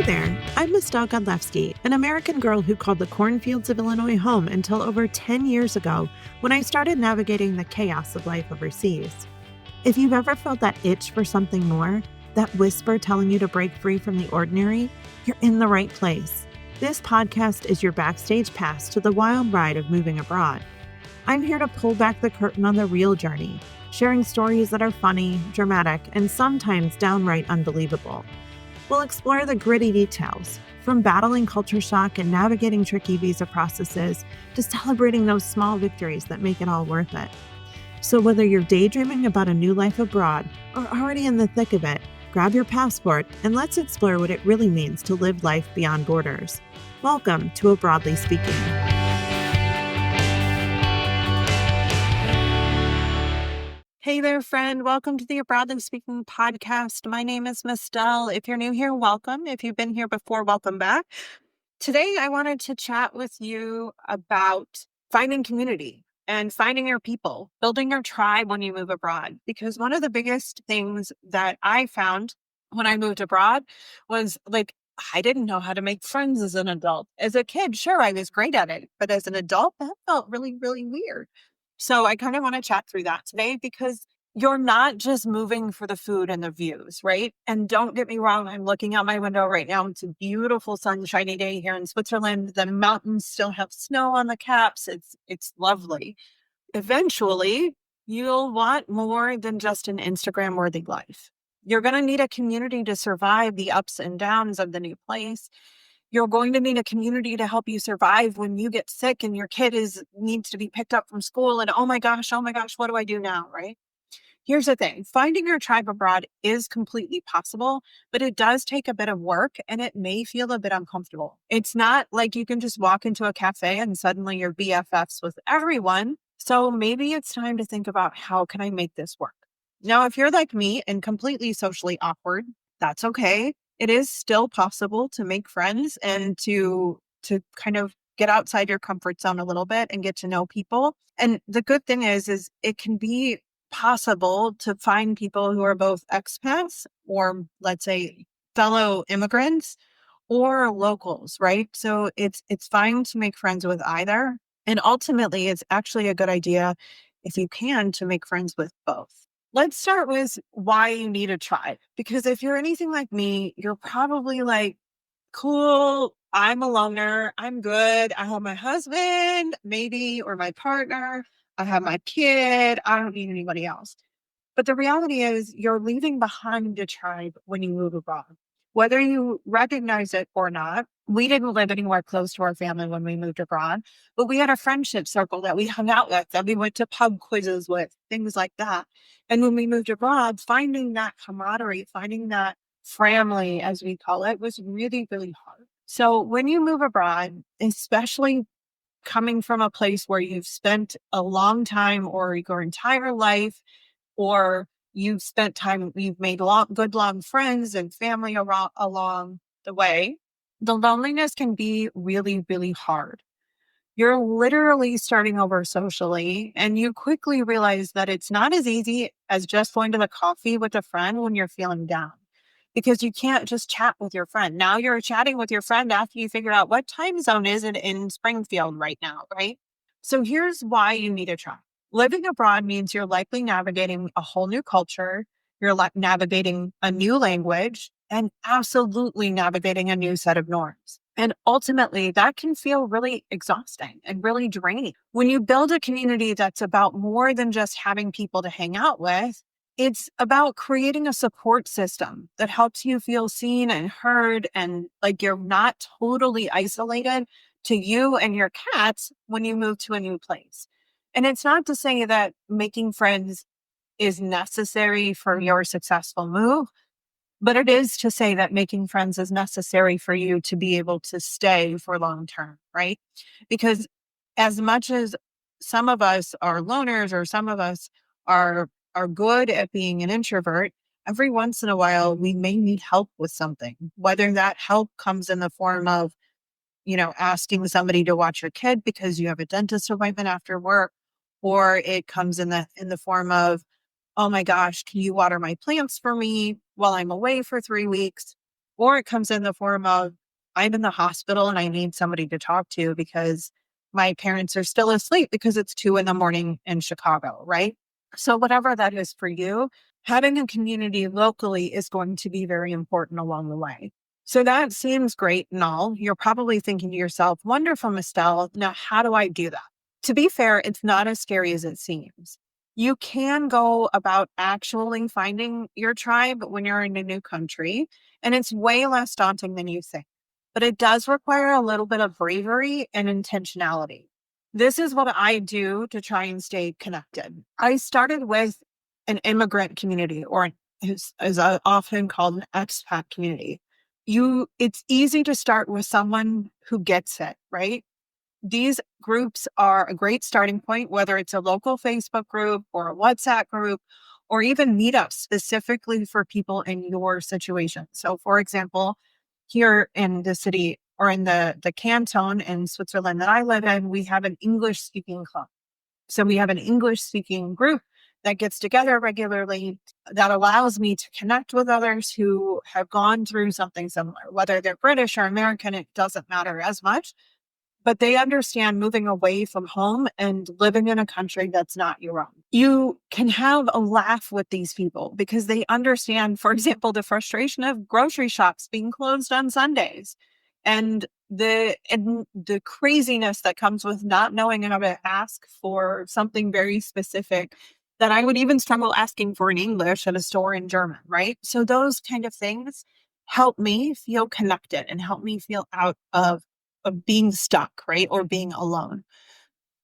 Hi there, I'm Mistal Godlewski, an American girl who called the cornfields of Illinois home until over 10 years ago when I started navigating the chaos of life overseas. If you've ever felt that itch for something more, that whisper telling you to break free from the ordinary, you're in the right place. This podcast is your backstage pass to the wild ride of moving abroad. I'm here to pull back the curtain on the real journey, sharing stories that are funny, dramatic, and sometimes downright unbelievable. We'll explore the gritty details, from battling culture shock and navigating tricky visa processes to celebrating those small victories that make it all worth it. So whether you're daydreaming about a new life abroad or already in the thick of it, grab your passport and let's explore what it really means to live life beyond borders. Welcome to Abroadly Speaking. Hey there, friend. Welcome to the Abroadly Speaking podcast. My name is Mistal. If you're new here, welcome. If you've been here before, welcome back. Today, I wanted to chat with you about finding community and finding your people, building your tribe when you move abroad. Because one of the biggest things that I found when I moved abroad was I didn't know how to make friends as an adult. As a kid, sure, I was great at it. But as an adult, that felt really, really weird. So I kind of want to chat through that today because you're not just moving for the food and the views, right? And don't get me wrong, I'm looking out my window right now. It's a beautiful sunshiny day here in Switzerland. The mountains still have snow on the caps. It's lovely. Eventually, you'll want more than just an Instagram-worthy life. You're going to need a community to survive the ups and downs of the new place. You're going to need a community to help you survive when you get sick and your kid needs to be picked up from school and oh my gosh, what do I do now, right? Here's the thing, finding your tribe abroad is completely possible, but it does take a bit of work and it may feel a bit uncomfortable. It's not like you can just walk into a cafe and suddenly you're BFFs with everyone. So maybe it's time to think about how can I make this work? Now, if you're like me and completely socially awkward, that's okay. It is still possible to make friends and to kind of get outside your comfort zone a little bit and get to know people. And the good thing is it can be possible to find people who are both expats or let's say fellow immigrants or locals, right? So it's fine to make friends with either. And ultimately, it's actually a good idea if you can to make friends with both. Let's start with why you need a tribe. Because if you're anything like me, you're probably like, cool, I'm a loner, I'm good. I have my husband, maybe, or my partner. I have my kid. I don't need anybody else. But the reality is you're leaving behind a tribe when you move abroad. Whether you recognize it or not, we didn't live anywhere close to our family when we moved abroad, but we had a friendship circle that we hung out with, that we went to pub quizzes with, things like that. And when we moved abroad, finding that camaraderie, finding that family, as we call it, was really, really hard. So when you move abroad, especially coming from a place where you've spent a long time or your entire life, or you've made good long friends and family along the way, the loneliness can be really, really hard. You're literally starting over socially, and you quickly realize that it's not as easy as just going to the coffee with a friend when you're feeling down, because you can't just chat with your friend. Now you're chatting with your friend after you figure out what time zone is it in Springfield right now, right? So here's why you need a tribe. Living abroad means you're likely navigating a whole new culture, you're navigating a new language, and absolutely navigating a new set of norms. And ultimately, that can feel really exhausting and really draining. When you build a community that's about more than just having people to hang out with, it's about creating a support system that helps you feel seen and heard and like you're not totally isolated to you and your cats when you move to a new place. And it's not to say that making friends is necessary for your successful move, but it is to say that making friends is necessary for you to be able to stay for long term, right? Because as much as some of us are loners or some of us are good at being an introvert, every once in a while we may need help with something, whether that help comes in the form of, asking somebody to watch your kid because you have a dentist appointment after work, or it comes in the form of, oh my gosh, can you water my plants for me while I'm away for 3 weeks? or it comes in the form of I'm in the hospital and I need somebody to talk to because my parents are still asleep because it's 2 a.m. in Chicago, right? So, whatever that is for you, having a community locally is going to be very important along the way. So, that seems great and all. You're probably thinking to yourself, wonderful, Estelle. Now, how do I do that? To be fair, it's not as scary as it seems. You can go about actually finding your tribe when you're in a new country, and it's way less daunting than you think. But it does require a little bit of bravery and intentionality. This is what I do to try and stay connected. I started with an immigrant community, or as often called an expat community. It's easy to start with someone who gets it, right? These groups are a great starting point, whether it's a local Facebook group or a WhatsApp group, or even meetups specifically for people in your situation. So, for example, here in the city or in the canton in Switzerland that I live in, we have an English speaking club. So we have an English speaking group that gets together regularly that allows me to connect with others who have gone through something similar, whether they're British or American, it doesn't matter as much, but they understand moving away from home and living in a country that's not your own. You can have a laugh with these people because they understand, for example, the frustration of grocery shops being closed on Sundays and the craziness that comes with not knowing how to ask for something very specific that I would even struggle asking for in English at a store in German, right? So those kind of things help me feel connected and help me feel out of being stuck, right? Or being alone.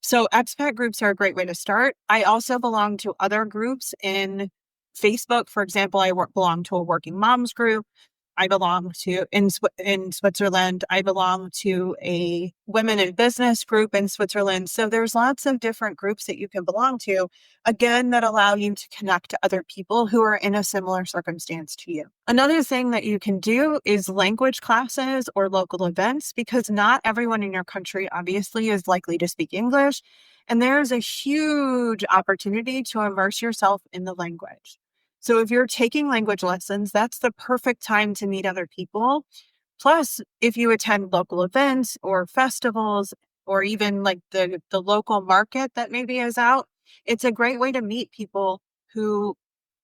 So expat groups are a great way to start. I also belong to other groups in Facebook. For example, belong to a working moms group. I belong to in Switzerland. I belong to a women in business group in Switzerland. So there's lots of different groups that you can belong to, again, that allow you to connect to other people who are in a similar circumstance to you. Another thing that you can do is language classes or local events, because not everyone in your country obviously is likely to speak English. And there's a huge opportunity to immerse yourself in the language. So if you're taking language lessons, that's the perfect time to meet other people. Plus, if you attend local events or festivals, or even like the local market that maybe is out, it's a great way to meet people who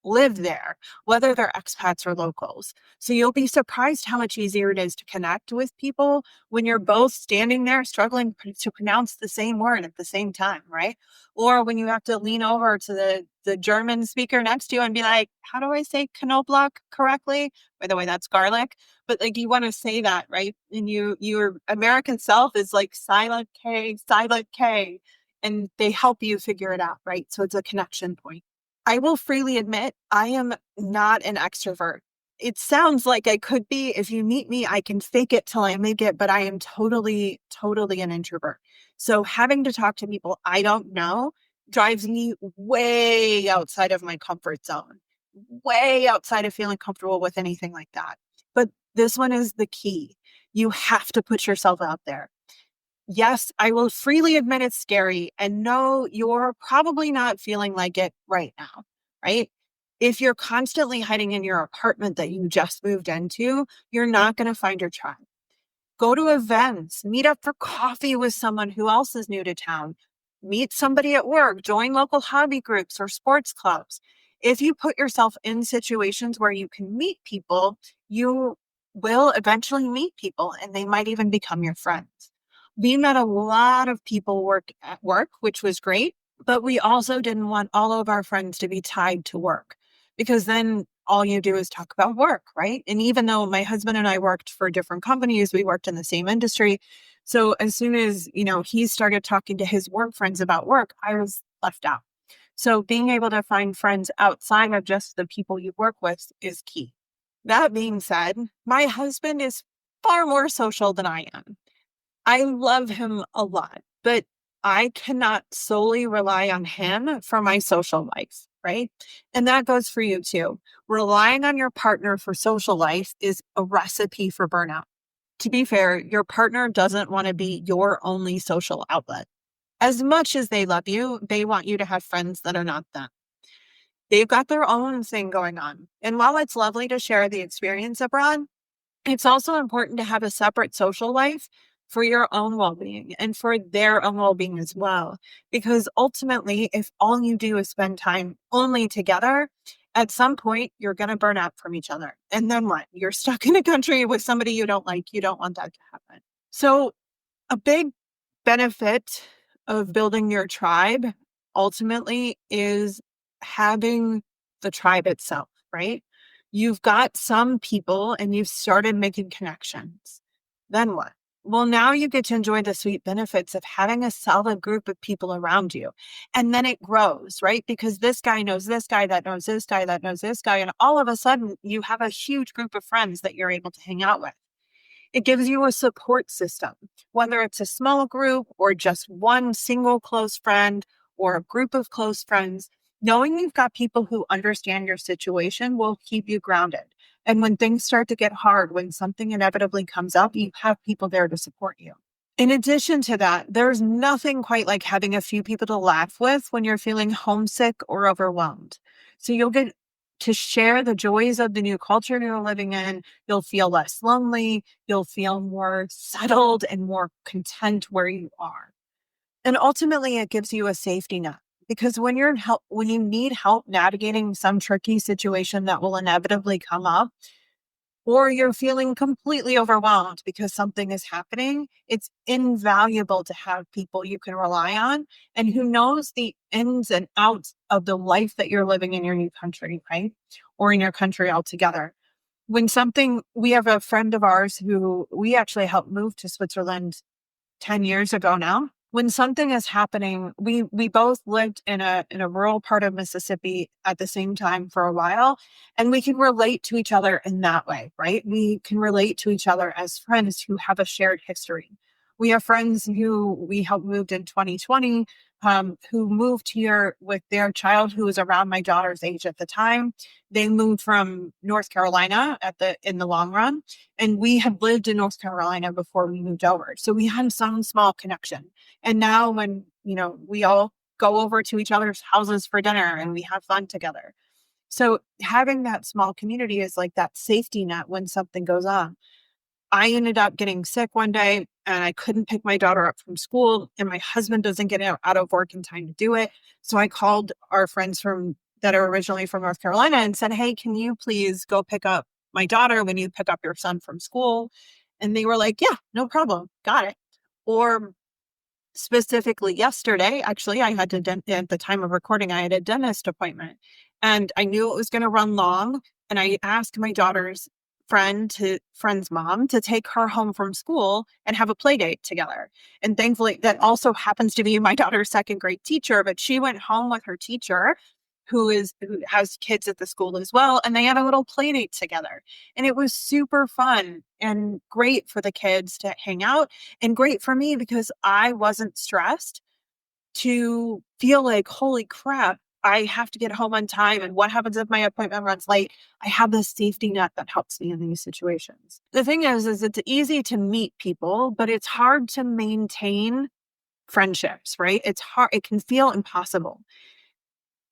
live there, whether they're expats or locals. So you'll be surprised how much easier it is to connect with people when you're both standing there struggling to pronounce the same word at the same time, right? Or when you have to lean over to the German speaker next to you and be like, how do I say Knoblauch correctly? By the way, that's garlic. But like you want to say that, right? And your American self is like silent K, and they help you figure it out, right? So it's a connection point. I will freely admit I am not an extrovert. It sounds like I could be. If you meet me, I can fake it till I make it, but I am totally, totally an introvert. So having to talk to people I don't know drives me way outside of my comfort zone, way outside of feeling comfortable with anything like that. But this one is the key. You have to put yourself out there. Yes, I will freely admit it's scary. And no, you're probably not feeling like it right now, right? If you're constantly hiding in your apartment that you just moved into, you're not going to find your tribe. Go to events, meet up for coffee with someone who else is new to town, meet somebody at work, join local hobby groups or sports clubs. If you put yourself in situations where you can meet people, you will eventually meet people and they might even become your friends. We met a lot of people at work, which was great, but we also didn't want all of our friends to be tied to work because then all you do is talk about work, right? And even though my husband and I worked for different companies, we worked in the same industry. So as soon as, he started talking to his work friends about work, I was left out. So being able to find friends outside of just the people you work with is key. That being said, my husband is far more social than I am. I love him a lot, but I cannot solely rely on him for my social life, right? And that goes for you too. Relying on your partner for social life is a recipe for burnout. To be fair, your partner doesn't want to be your only social outlet. As much as they love you, they want you to have friends that are not them. They've got their own thing going on. And while it's lovely to share the experience abroad, It's also important to have a separate social life for your own well-being and for their own well-being as well. Because ultimately, if all you do is spend time only together, at some point you're going to burn out from each other. And then what? You're stuck in a country with somebody you don't like. You don't want that to happen. So, a big benefit of building your tribe ultimately is having the tribe itself, right? You've got some people and you've started making connections. Then what? Well, now you get to enjoy the sweet benefits of having a solid group of people around you. And then it grows, right? Because this guy knows this guy, that knows this guy, that knows this guy. And all of a sudden, you have a huge group of friends that you're able to hang out with. It gives you a support system, whether it's a small group or just one single close friend or a group of close friends. Knowing you've got people who understand your situation will keep you grounded. And when things start to get hard, when something inevitably comes up, you have people there to support you. In addition to that, there's nothing quite like having a few people to laugh with when you're feeling homesick or overwhelmed. So you'll get to share the joys of the new culture you're living in. You'll feel less lonely. You'll feel more settled and more content where you are. And ultimately, it gives you a safety net because when you need help navigating some tricky situation that will inevitably come up, or you're feeling completely overwhelmed because something is happening, it's invaluable to have people you can rely on and who knows the ins and outs of the life that you're living in your new country, right? Or in your country altogether. We have a friend of ours who we actually helped move to Switzerland 10 years ago now. When something is happening, we both lived in a rural part of Mississippi at the same time for a while, and we can relate to each other in that way, right? We can relate to each other as friends who have a shared history. We have friends who we helped moved in 2020, who moved here with their child who was around my daughter's age at the time. They moved from North Carolina in the long run, and we had lived in North Carolina before we moved over. So we had some small connection. And now when, we all go over to each other's houses for dinner and we have fun together. So having that small community is like that safety net when something goes on. I ended up getting sick one day and I couldn't pick my daughter up from school, and my husband doesn't get out of work in time to do it. So I called our friends that are originally from North Carolina and said, "Hey, can you please go pick up my daughter when you pick up your son from school?" And they were like, "Yeah, no problem. Got it." Or specifically yesterday, actually, I had at the time of recording, I had a dentist appointment and I knew it was going to run long. And I asked my daughter's friend's mom to take her home from school and have a play date together. And thankfully, that also happens to be my daughter's second grade teacher, but she went home with her teacher who has kids at the school as well. And they had a little play date together. And it was super fun and great for the kids to hang out and great for me because I wasn't stressed to feel like, holy crap, I have to get home on time. And what happens if my appointment runs late? I have this safety net that helps me in these situations. The thing is it's easy to meet people, but it's hard to maintain friendships, right? It's hard. It can feel impossible.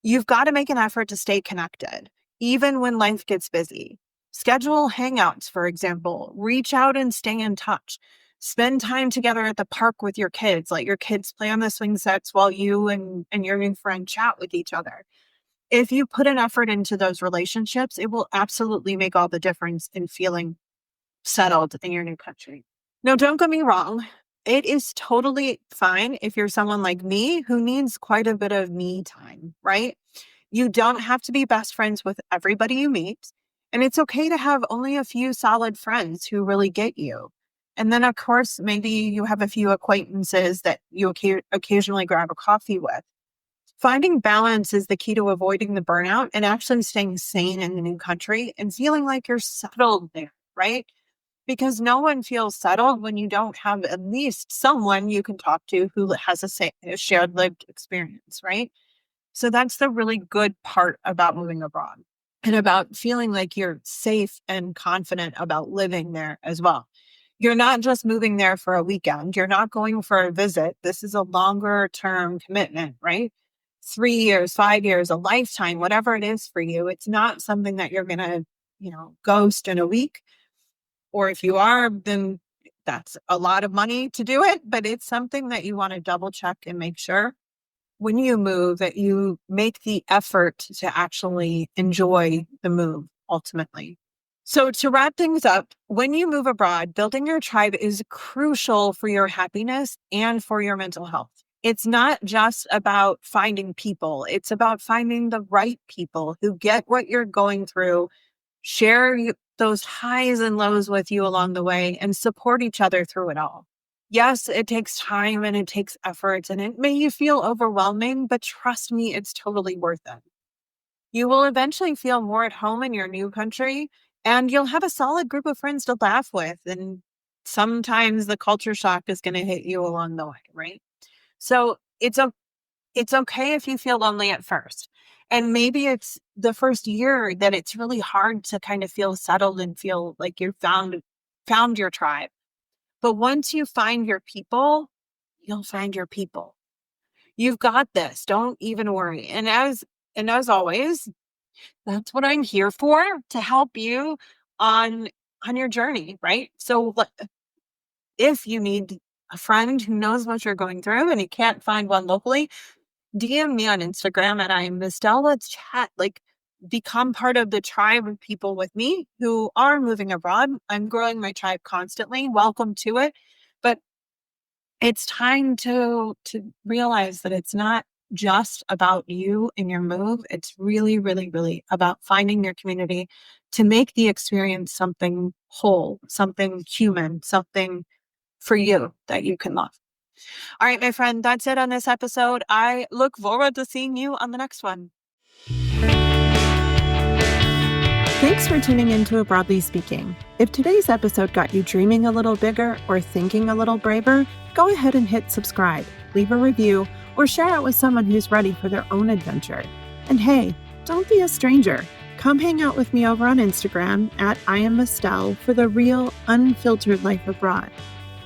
You've got to make an effort to stay connected, even when life gets busy. Schedule hangouts, for example. Reach out and stay in touch. Spend time together at the park with your kids. Let your kids play on the swing sets while you and your new friend chat with each other. If you put an effort into those relationships, it will absolutely make all the difference in feeling settled in your new country. Now, don't get me wrong. It is totally fine if you're someone like me who needs quite a bit of me time, right? You don't have to be best friends with everybody you meet. And it's okay to have only a few solid friends who really get you. And then, of course, maybe you have a few acquaintances that you occasionally grab a coffee with. Finding balance is the key to avoiding the burnout and actually staying sane in the new country and feeling like you're settled there, right? Because no one feels settled when you don't have at least someone you can talk to who has a shared lived experience, right? So that's the really good part about moving abroad and about feeling like you're safe and confident about living there as well. You're not just moving there for a weekend. You're not going for a visit. This is a longer term commitment, right? 3 years, 5 years, a lifetime, whatever it is for you. It's not something that you're going to, ghost in a week. Or if you are, then that's a lot of money to do it, but it's something that you want to double check and make sure when you move that you make the effort to actually enjoy the move ultimately. So, to wrap things up, when you move abroad, building your tribe is crucial for your happiness and for your mental health. It's not just about finding people, it's about finding the right people who get what you're going through, those highs and lows with you along the way, and support each other through it all. Yes, it takes time and it takes effort, and it may feel overwhelming, but trust me, it's totally worth it. You will eventually feel more at home in your new country, and you'll have a solid group of friends to laugh with. And sometimes the culture shock is going to hit you along the way, right? So it's okay if you feel lonely at first. And maybe it's the first year that it's really hard to kind of feel settled and feel like you've found your tribe. But once you find your people, you'll find your people. You've got this. Don't even worry. And as always, that's what I'm here for, to help you on your journey, right? So if you need a friend who knows what you're going through and you can't find one locally, DM me on Instagram at I am Mistel. Let's chat. Like, become part of the tribe of people with me who are moving abroad. I'm growing my tribe constantly. Welcome to it. But it's time to realize that it's not just about you and your move. It's really, really, really about finding your community to make the experience something whole, something human, something for you that you can love. All right, my friend, that's it on this episode. I look forward to seeing you on the next one. Thanks for tuning in to Broadly Speaking. If today's episode got you dreaming a little bigger or thinking a little braver, go ahead and hit subscribe, leave a review, or share it with someone who's ready for their own adventure. And hey, don't be a stranger. Come hang out with me over on Instagram at I am Mistel for the real, unfiltered life abroad.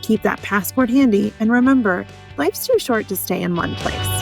Keep that passport handy, and remember, life's too short to stay in one place.